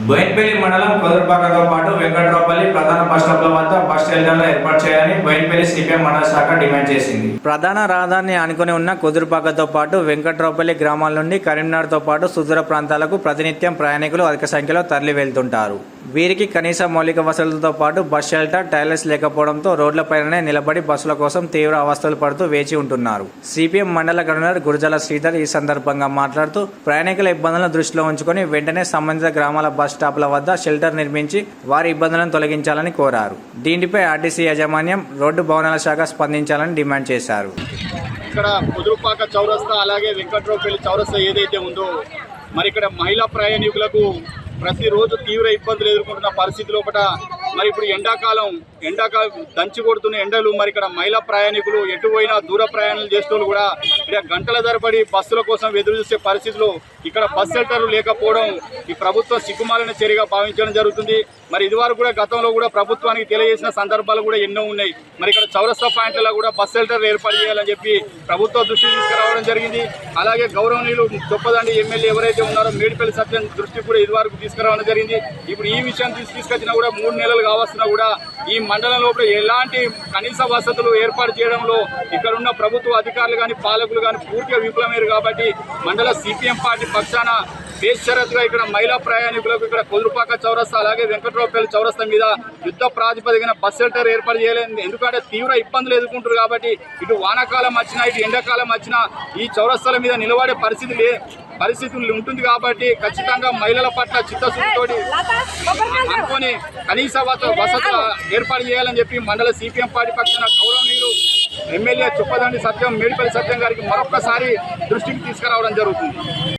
బోయిన్పల్లి మండలం కొదురుపాకతో పాటు వెంకట్రావుపల్లి ప్రధాన బస్ స్టాప్ల వద్ద బస్ షెల్టర్లు ఏర్పాటు చేయాలని బోయిన్పల్లి సిపిఎం మండల శాఖ డిమాండ్ చేసింది. ప్రధాన రహదారిని ఆనుకుని ఉన్న కొదురుపాకతో పాటు వెంకట్రావుపల్లి గ్రామాల నుండి కరీంనగర్తో పాటు సుదూర ప్రాంతాలకు ప్రతినిత్యం ప్రయాణికులు అధిక సంఖ్యలో తరలి వెళ్తుంటారు. వీరికి కనీస మౌలిక వసతులతో పాటు బస్ షెల్టర్, టాయిలెట్స్ లేకపోవడంతో రోడ్లపైనే నిలబడి బస్సుల కోసం తీవ్ర అవస్థలు పడుతూ వేచి ఉంటున్నారు. సిపిఎం మండల కన్వీనర్ గురజాల శ్రీధర్ ఈ సందర్భంగా మాట్లాడుతూ ప్రయాణికుల ఇబ్బందులను దృష్టిలో ఉంచుకొని వెంటనే సంబంధిత గ్రామాల బస్ స్టాప్ల వద్ద షెల్టర్ నిర్మించి వారి ఇబ్బందులను తొలగించాలని కోరారు. దీనిపై ఆర్టీసీ యాజమాన్యం, రోడ్డు భవనాల శాఖ స్పందించాలని డిమాండ్ చేశారు. ఇక్కడ కుదురుపాక చౌరస్తా అలాగే వెంకట్రావుపల్లి చౌరస్తా ఏదైతే ఉందో మరి ఇక్కడ మహిళా ప్రయాణికులకు ప్రతిరోజు తీవ్ర ఇబ్బందులు ఎదుర్కొంటున్న పరిస్థితి లోపల మరి ఇప్పుడు ఎండాకాలం దంచి కొడుతున్న ఎండలు మరి ఇక్కడ మహిళా ప్రయాణికులు ఎటు పోయినా దూర ప్రయాణాలు చేస్తూ కూడా ఇక్కడ గంటల తరబడి బస్సుల కోసం ఎదురు చూసే పరిస్థితులు ఇక్కడ బస్ షెల్టర్లు లేకపోవడం ఈ ప్రభుత్వ సిగ్గుమాలిన చర్యగా భావించడం జరుగుతుంది. మరి ఇదివరకు కూడా గతంలో కూడా ప్రభుత్వానికి తెలియజేసిన సందర్భాలు కూడా ఎన్నో ఉన్నాయి. మరి ఇక్కడ చౌరస్తా పాయింట్లలో కూడా బస్ షెల్టర్ ఏర్పాటు చేయాలని చెప్పి ప్రభుత్వ దృష్టికి తీసుకురావడం జరిగింది. అలాగే గౌరవనీయులు చొప్పదండి ఎమ్మెల్యే ఎవరైతే ఉన్నారో మేడిపల్లి సత్యం దృష్టికి కూడా ఇదివరకు తీసుకురావడం జరిగింది. ఇప్పుడు ఈ విషయం తీసుకొచ్చినా కూడా 3 నెలలు కావస్తున్నా కూడా ఈ మండలం లోపల ఎలాంటి కనీస వసతులు ఏర్పాటు చేయడంలో ఇక్కడ ఉన్న ప్రభుత్వ అధికారులు కానీ పాలకులు కానీ పూర్తిగా విఫలమయ్యారు. కాబట్టి మండల సిపిఎం పార్టీ పక్షాన బేషరతుగా ఇక్కడ మహిళా ప్రయాణికులకు ఇక్కడ కొదురుపాక చౌరస్తా అలాగే వెంకట్రావుపల్లి చౌరస్తా మీద యుద్ధ ప్రాతిపదికన బస్ షెల్టర్ ఏర్పాటు చేయలేదు. ఎందుకంటే తీవ్ర ఇబ్బందులు ఎదుర్కొంటారు కాబట్టి ఇటు వానాకాలం వచ్చినా ఇటు ఎండాకాలం వచ్చినా ఈ చౌరస్తాల మీద నిలబడే పరిస్థితులు ఉంటుంది. కాబట్టి ఖచ్చితంగా మహిళల పట్ల చిత్తశుద్ధితోటి అనుకొని కనీస వసతులు ఏర్పాటు చేయాలని చెప్పి మండల సిపిఎం పార్టీ పక్షాన గౌరవనీయులు ఎమ్మెల్యే చొప్పదండి సత్యం మేడిపల్లి సత్యం గారికి మరొక్కసారి దృష్టికి తీసుకురావడం జరుగుతుంది.